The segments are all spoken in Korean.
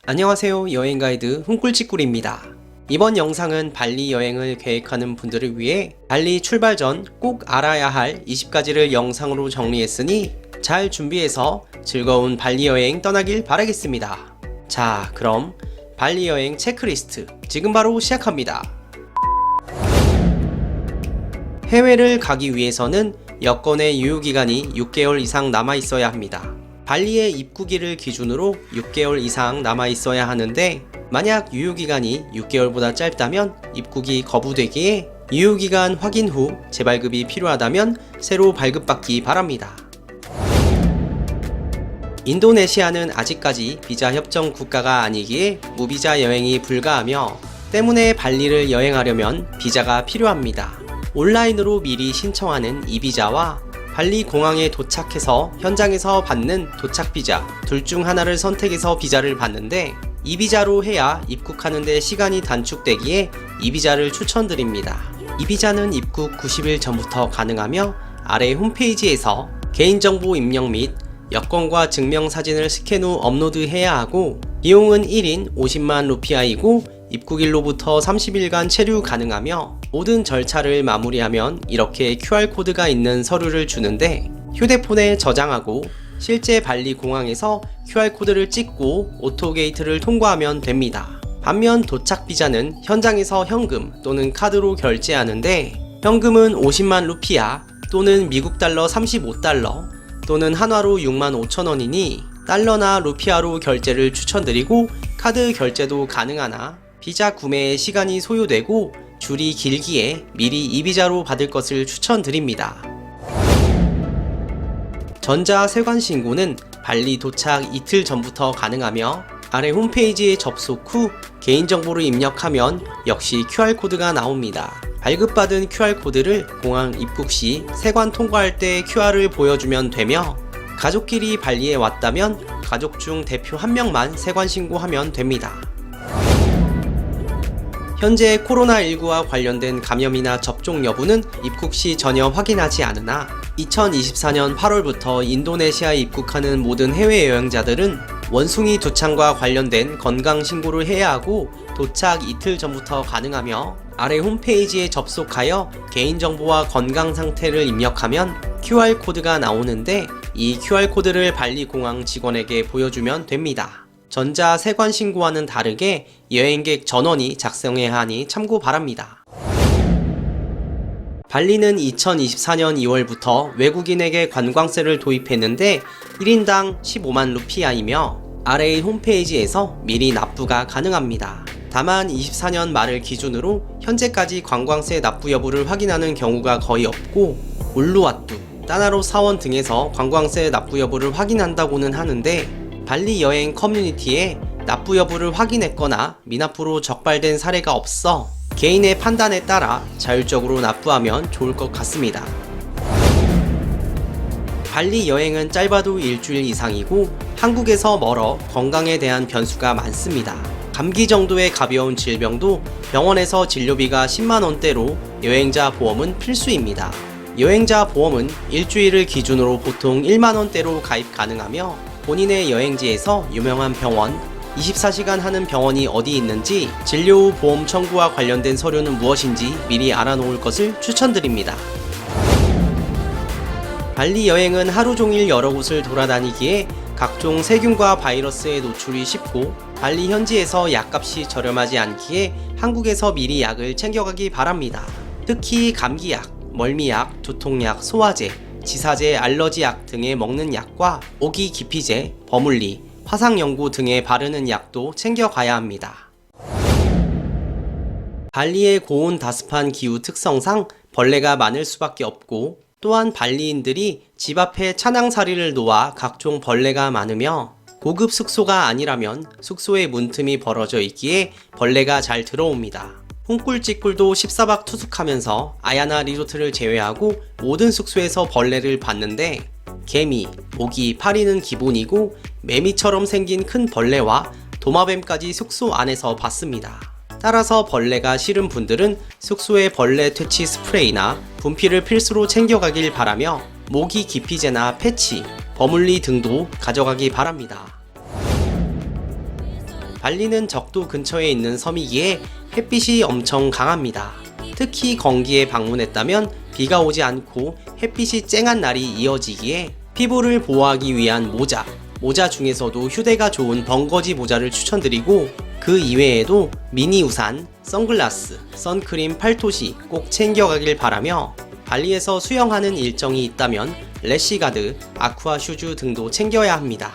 안녕하세요, 여행가이드 훈꿀치꿀입니다. 이번 영상은 발리 여행을 계획하는 분들을 위해 발리 출발 전 꼭 알아야 할 20가지를 영상으로 정리했으니 잘 준비해서 즐거운 발리 여행 떠나길 바라겠습니다. 자, 그럼 발리 여행 체크리스트 지금 바로 시작합니다. 해외를 가기 위해서는 여권의 유효기간이 6개월 이상 남아있어야 합니다. 발리의 입국일을 기준으로 6개월 이상 남아있어야 하는데 만약 유효기간이 6개월보다 짧다면 입국이 거부되기에 유효기간 확인 후 재발급이 필요하다면 새로 발급받기 바랍니다. 인도네시아는 아직까지 비자 협정 국가가 아니기에 무비자 여행이 불가하며 때문에 발리를 여행하려면 비자가 필요합니다. 온라인으로 미리 신청하는 이비자와 발리 공항에 도착해서 현장에서 받는 도착 비자 둘 중 하나를 선택해서 비자를 받는데 이 비자로 해야 입국하는 데 시간이 단축되기에 이 비자를 추천드립니다. 이 비자는 입국 90일 전부터 가능하며 아래 홈페이지에서 개인정보 입력 및 여권과 증명사진을 스캔 후 업로드해야 하고 비용은 1인 50만 루피아이고 입국일로부터 30일간 체류 가능하며 모든 절차를 마무리하면 이렇게 QR코드가 있는 서류를 주는데 휴대폰에 저장하고 실제 발리 공항에서 QR코드를 찍고 오토게이트를 통과하면 됩니다. 반면 도착 비자는 현장에서 현금 또는 카드로 결제하는데 현금은 50만 루피아 또는 미국 달러 35달러 또는 한화로 65,000원이니 달러나 루피아로 결제를 추천드리고 카드 결제도 가능하나 비자 구매에 시간이 소요되고 줄이 길기에 미리 이비자로 받을 것을 추천드립니다. 전자 세관 신고는 발리 도착 이틀 전부터 가능하며 아래 홈페이지에 접속 후 개인정보를 입력하면 역시 QR코드가 나옵니다. 발급받은 QR코드를 공항 입국 시 세관 통과할 때 QR을 보여주면 되며 가족끼리 발리에 왔다면 가족 중 대표 한 명만 세관 신고하면 됩니다. 현재 코로나19와 관련된 감염이나 접종 여부는 입국 시 전혀 확인하지 않으나 2024년 8월부터 인도네시아에 입국하는 모든 해외여행자들은 원숭이 두창과 관련된 건강신고를 해야 하고 도착 이틀 전부터 가능하며 아래 홈페이지에 접속하여 개인정보와 건강상태를 입력하면 QR코드가 나오는데 이 QR코드를 발리 공항 직원에게 보여주면 됩니다. 전자 세관 신고와는 다르게 여행객 전원이 작성해야 하니 참고 바랍니다. 발리는 2024년 2월부터 외국인에게 관광세를 도입했는데 1인당 15만 루피아이며 아래의 홈페이지에서 미리 납부가 가능합니다. 다만 24년 말을 기준으로 현재까지 관광세 납부 여부를 확인하는 경우가 거의 없고 울루와뚜, 따나로 사원 등에서 관광세 납부 여부를 확인한다고는 하는데 발리 여행 커뮤니티에 납부 여부를 확인했거나 미납부로 적발된 사례가 없어 개인의 판단에 따라 자율적으로 납부하면 좋을 것 같습니다. 발리 여행은 짧아도 일주일 이상이고 한국에서 멀어 건강에 대한 변수가 많습니다. 감기 정도의 가벼운 질병도 병원에서 진료비가 10만원대로 여행자 보험은 필수입니다. 여행자 보험은 일주일을 기준으로 보통 1만원대로 가입 가능하며 본인의 여행지에서 유명한 병원, 24시간 하는 병원이 어디 있는지, 진료 후 보험 청구와 관련된 서류는 무엇인지 미리 알아놓을 것을 추천드립니다. 발리 여행은 하루 종일 여러 곳을 돌아다니기에 각종 세균과 바이러스에 노출이 쉽고 발리 현지에서 약값이 저렴하지 않기에 한국에서 미리 약을 챙겨가기 바랍니다. 특히 감기약, 멀미약, 두통약, 소화제, 지사제, 알러지약 등에 먹는 약과 모기 기피제, 버물리, 화상연고 등에 바르는 약도 챙겨가야 합니다. 발리의 고온 다습한 기후 특성상 벌레가 많을 수밖에 없고 또한 발리인들이 집 앞에 차낭사리를 놓아 각종 벌레가 많으며 고급 숙소가 아니라면 숙소에 문틈이 벌어져 있기에 벌레가 잘 들어옵니다. 훈꿀찌꿀도 14박 투숙하면서 아야나 리조트를 제외하고 모든 숙소에서 벌레를 봤는데 개미, 모기, 파리는 기본이고 매미처럼 생긴 큰 벌레와 도마뱀까지 숙소 안에서 봤습니다. 따라서 벌레가 싫은 분들은 숙소에 벌레 퇴치 스프레이나 분필을 필수로 챙겨가길 바라며 모기 기피제나 패치, 버물리 등도 가져가기 바랍니다. 발리는 적도 근처에 있는 섬이기에 햇빛이 엄청 강합니다. 특히 건기에 방문했다면 비가 오지 않고 햇빛이 쨍한 날이 이어지기에 피부를 보호하기 위한 모자 중에서도 휴대가 좋은 벙거지 모자를 추천드리고, 그 이외에도 미니 우산, 선글라스, 선크림, 팔토시 꼭 챙겨가길 바라며, 발리에서 수영하는 일정이 있다면 래시가드, 아쿠아 슈즈 등도 챙겨야 합니다.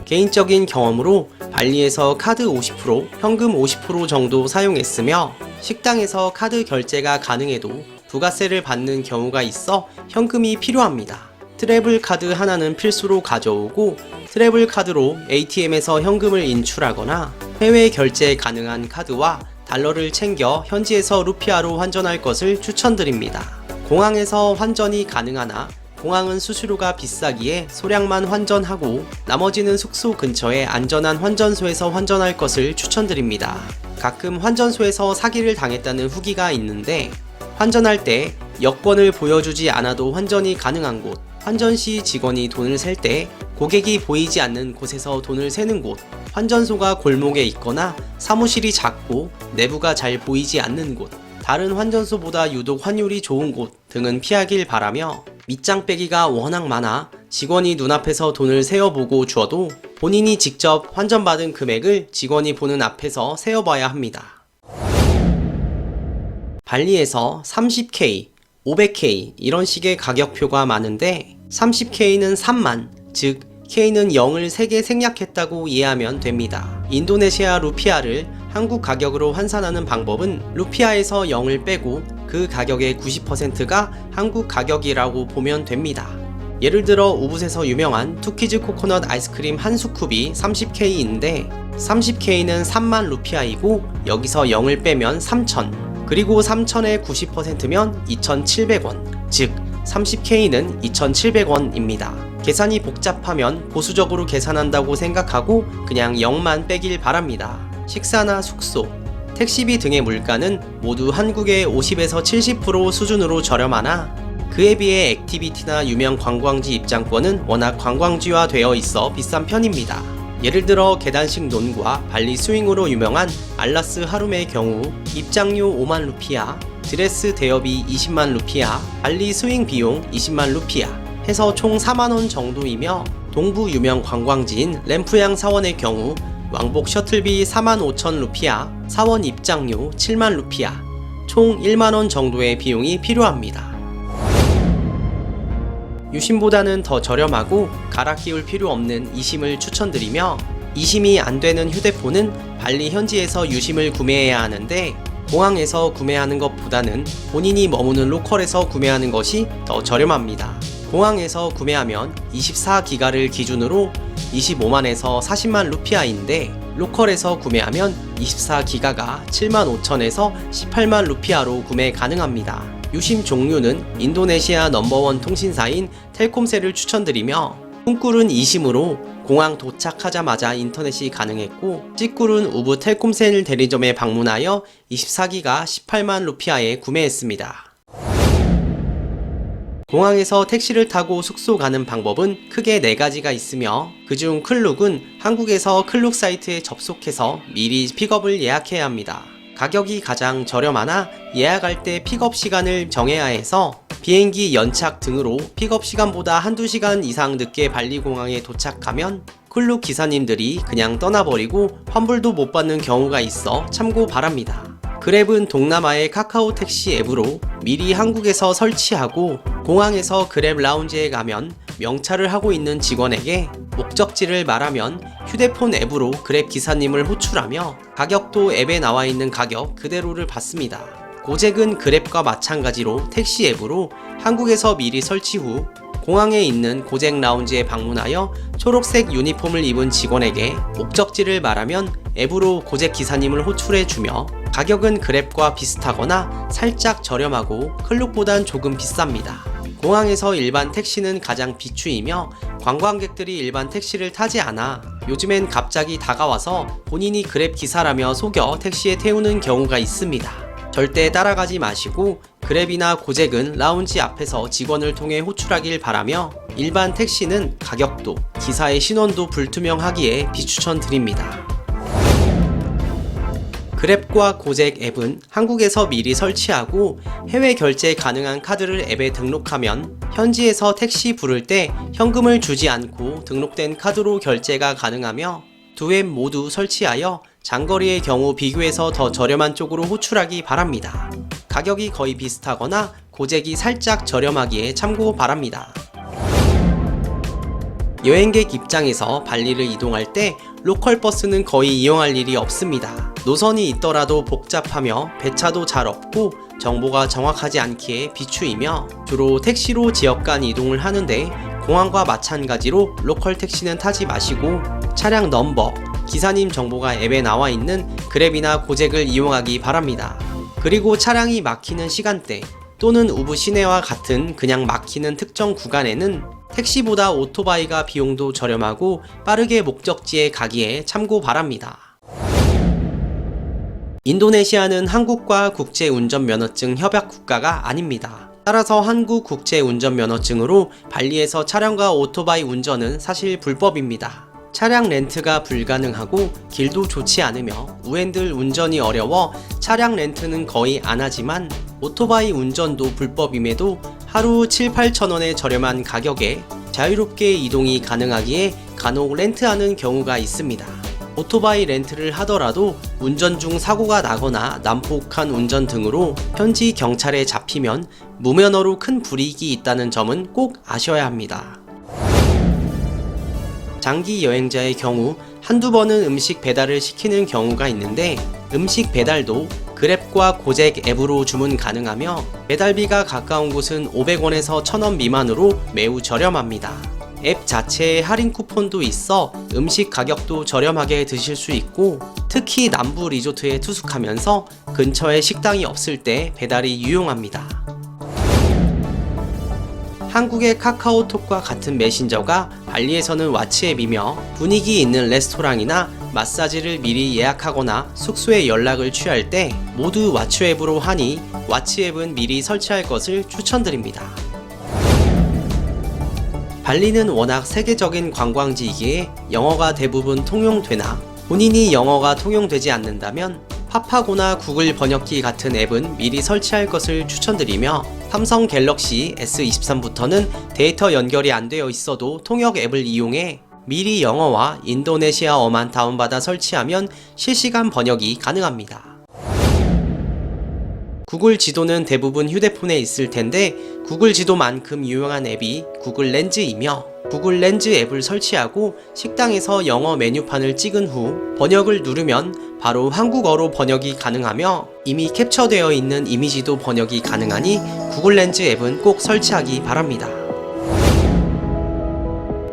개인적인 경험으로 발리에서 카드 50%, 현금 50% 정도 사용했으며, 식당에서 카드 결제가 가능해도 부가세를 받는 경우가 있어 현금이 필요합니다. 트래블 카드 하나는 필수로 가져오고, 트래블 카드로 ATM에서 현금을 인출하거나 해외 결제 가능한 카드와 달러를 챙겨 현지에서 루피아로 환전할 것을 추천드립니다. 공항에서 환전이 가능하나 공항은 수수료가 비싸기에 소량만 환전하고 나머지는 숙소 근처의 안전한 환전소에서 환전할 것을 추천드립니다. 가끔 환전소에서 사기를 당했다는 후기가 있는데, 환전할 때 여권을 보여주지 않아도 환전이 가능한 곳, 환전 시 직원이 돈을 셀 때 고객이 보이지 않는 곳에서 돈을 세는 곳, 환전소가 골목에 있거나 사무실이 작고 내부가 잘 보이지 않는 곳, 다른 환전소보다 유독 환율이 좋은 곳 등은 피하길 바라며, 밑장 빼기가 워낙 많아 직원이 눈앞에서 돈을 세어보고 주어도 본인이 직접 환전받은 금액을 직원이 보는 앞에서 세어봐야 합니다. 발리에서 30K, 500K 이런 식의 가격표가 많은데, 30K는 3만, 즉 K는 0을 3개 생략했다고 이해하면 됩니다. 인도네시아 루피아를 한국 가격으로 환산하는 방법은 루피아에서 0을 빼고 그 가격의 90%가 한국 가격이라고 보면 됩니다. 예를 들어 우붓에서 유명한 투키즈 코코넛 아이스크림 한 스쿱이 30K인데 30K는 3만 루피아이고 여기서 0을 빼면 3,000, 그리고 3,000의 90%면 2,700원, 즉 30K는 2,700원입니다. 계산이 복잡하면 보수적으로 계산한다고 생각하고 그냥 0만 빼길 바랍니다. 식사나 숙소, 택시비 등의 물가는 모두 한국의 50에서 70% 수준으로 저렴하나 그에 비해 액티비티나 유명 관광지 입장권은 워낙 관광지화 되어 있어 비싼 편입니다. 예를 들어 계단식 논과 발리 스윙으로 유명한 알라스 하룸의 경우 입장료 5만 루피아, 드레스 대여비 20만 루피아, 발리 스윙 비용 20만 루피아 해서 총 4만원 정도이며, 동부 유명 관광지인 램프양 사원의 경우 왕복 셔틀비 4만 5천 루피아, 사원 입장료 7만 루피아, 총 1만원 정도의 비용이 필요합니다. 유심보다는 더 저렴하고 갈아 끼울 필요 없는 이심을 추천드리며, 이심이 안되는 휴대폰은 발리 현지에서 유심을 구매해야 하는데 공항에서 구매하는 것보다는 본인이 머무는 로컬에서 구매하는 것이 더 저렴합니다. 공항에서 구매하면 24기가를 기준으로 25만에서 40만 루피아인데 로컬에서 구매하면 24기가가 7만 5천에서 18만 루피아로 구매 가능합니다. 유심 종류는 인도네시아 넘버원 통신사인 텔콤셀을 추천드리며, 쿵꿀은 이심으로 공항 도착하자마자 인터넷이 가능했고, 찌꿀은 우붓 텔콤셀 대리점에 방문하여 24기가 18만 루피아에 구매했습니다. 공항에서 택시를 타고 숙소 가는 방법은 크게 4가지가 있으며, 그중 클룩은 한국에서 클룩 사이트에 접속해서 미리 픽업을 예약해야 합니다. 가격이 가장 저렴하나 예약할 때 픽업 시간을 정해야 해서 비행기 연착 등으로 픽업 시간보다 한두 시간 이상 늦게 발리 공항에 도착하면 클룩 기사님들이 그냥 떠나버리고 환불도 못 받는 경우가 있어 참고 바랍니다. 그랩은 동남아의 카카오 택시 앱으로 미리 한국에서 설치하고 공항에서 그랩 라운지에 가면 명찰을 하고 있는 직원에게 목적지를 말하면 휴대폰 앱으로 그랩 기사님을 호출하며 가격도 앱에 나와 있는 가격 그대로를 받습니다. 고잭은 그랩과 마찬가지로 택시 앱으로 한국에서 미리 설치 후 공항에 있는 고잭 라운지에 방문하여 초록색 유니폼을 입은 직원에게 목적지를 말하면 앱으로 고잭 기사님을 호출해주며, 가격은 그랩과 비슷하거나 살짝 저렴하고 클룩보단 조금 비쌉니다. 공항에서 일반 택시는 가장 비추이며 관광객들이 일반 택시를 타지 않아 요즘엔 갑자기 다가와서 본인이 그랩 기사라며 속여 택시에 태우는 경우가 있습니다. 절대 따라가지 마시고 그랩이나 고잭은 라운지 앞에서 직원을 통해 호출하길 바라며 일반 택시는 가격도, 기사의 신원도 불투명하기에 비추천드립니다. 그랩과 고잭 앱은 한국에서 미리 설치하고 해외 결제 가능한 카드를 앱에 등록하면 현지에서 택시 부를 때 현금을 주지 않고 등록된 카드로 결제가 가능하며 두 앱 모두 설치하여 장거리의 경우 비교해서 더 저렴한 쪽으로 호출하기 바랍니다. 가격이 거의 비슷하거나 고잭이 살짝 저렴하기에 참고 바랍니다. 여행객 입장에서 발리를 이동할 때 로컬 버스는 거의 이용할 일이 없습니다. 노선이 있더라도 복잡하며 배차도 잘 없고 정보가 정확하지 않기에 비추이며 주로 택시로 지역 간 이동을 하는데 공항과 마찬가지로 로컬 택시는 타지 마시고 차량 넘버, 기사님 정보가 앱에 나와 있는 그랩이나 고잭을 이용하기 바랍니다. 그리고 차량이 막히는 시간대 또는 우부 시내와 같은 그냥 막히는 특정 구간에는 택시보다 오토바이가 비용도 저렴하고 빠르게 목적지에 가기에 참고 바랍니다. 인도네시아는 한국과 국제운전면허증 협약 국가가 아닙니다. 따라서 한국 국제운전면허증으로 발리에서 차량과 오토바이 운전은 사실 불법입니다. 차량 렌트가 불가능하고 길도 좋지 않으며 우엔들 운전이 어려워 차량 렌트는 거의 안 하지만 오토바이 운전도 불법임에도 하루 7-8천원의 저렴한 가격에 자유롭게 이동이 가능하기에 간혹 렌트하는 경우가 있습니다. 오토바이 렌트를 하더라도 운전 중 사고가 나거나 난폭한 운전 등으로 현지 경찰에 잡히면 무면허로 큰 불이익이 있다는 점은 꼭 아셔야 합니다. 장기 여행자의 경우 한두 번은 음식 배달을 시키는 경우가 있는데 음식 배달도 그랩과 고잭 앱으로 주문 가능하며 배달비가 가까운 곳은 500원에서 1000원 미만으로 매우 저렴합니다. 앱 자체에 할인 쿠폰도 있어 음식 가격도 저렴하게 드실 수 있고 특히 남부 리조트에 투숙하면서 근처에 식당이 없을 때 배달이 유용합니다. 한국의 카카오톡과 같은 메신저가 발리에서는 왓츠앱이며 분위기 있는 레스토랑이나 마사지를 미리 예약하거나 숙소에 연락을 취할 때 모두 왓츠앱으로 하니 왓츠앱은 미리 설치할 것을 추천드립니다. 발리는 워낙 세계적인 관광지이기에 영어가 대부분 통용되나 본인이 영어가 통용되지 않는다면 파파고나 구글 번역기 같은 앱은 미리 설치할 것을 추천드리며 삼성 갤럭시 S23부터는 데이터 연결이 안 되어 있어도 통역 앱을 이용해 미리 영어와 인도네시아어만 다운받아 설치하면 실시간 번역이 가능합니다. 구글 지도는 대부분 휴대폰에 있을 텐데 구글 지도만큼 유용한 앱이 구글 렌즈이며 구글 렌즈 앱을 설치하고 식당에서 영어 메뉴판을 찍은 후 번역을 누르면 바로 한국어로 번역이 가능하며 이미 캡처되어 있는 이미지도 번역이 가능하니 구글 렌즈 앱은 꼭 설치하기 바랍니다.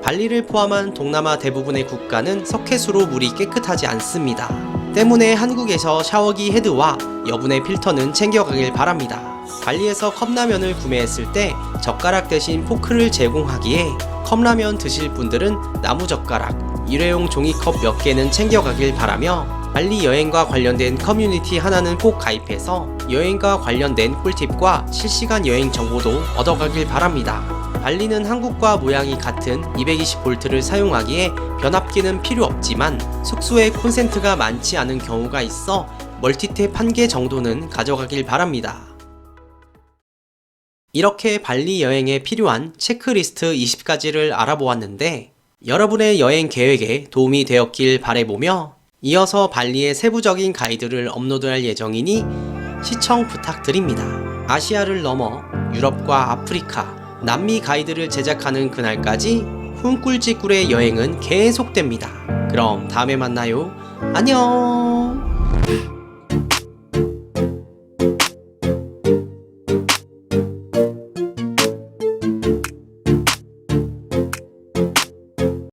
발리를 포함한 동남아 대부분의 국가는 석회수로 물이 깨끗하지 않습니다. 때문에 한국에서 샤워기 헤드와 여분의 필터는 챙겨가길 바랍니다. 발리에서 컵라면을 구매했을 때 젓가락 대신 포크를 제공하기에 컵라면 드실 분들은 나무젓가락, 일회용 종이컵 몇 개는 챙겨가길 바라며 발리 여행과 관련된 커뮤니티 하나는 꼭 가입해서 여행과 관련된 꿀팁과 실시간 여행 정보도 얻어가길 바랍니다. 발리는 한국과 모양이 같은 220V를 사용하기에 변압기는 필요 없지만 숙소에 콘센트가 많지 않은 경우가 있어 멀티탭 1개 정도는 가져가길 바랍니다. 이렇게 발리 여행에 필요한 체크리스트 20가지를 알아보았는데 여러분의 여행 계획에 도움이 되었길 바라보며 이어서 발리의 세부적인 가이드를 업로드할 예정이니 시청 부탁드립니다. 아시아를 넘어 유럽과 아프리카, 남미 가이드를 제작하는 그날까지 훈꿀지꿀의 여행은 계속됩니다. 그럼 다음에 만나요. 안녕.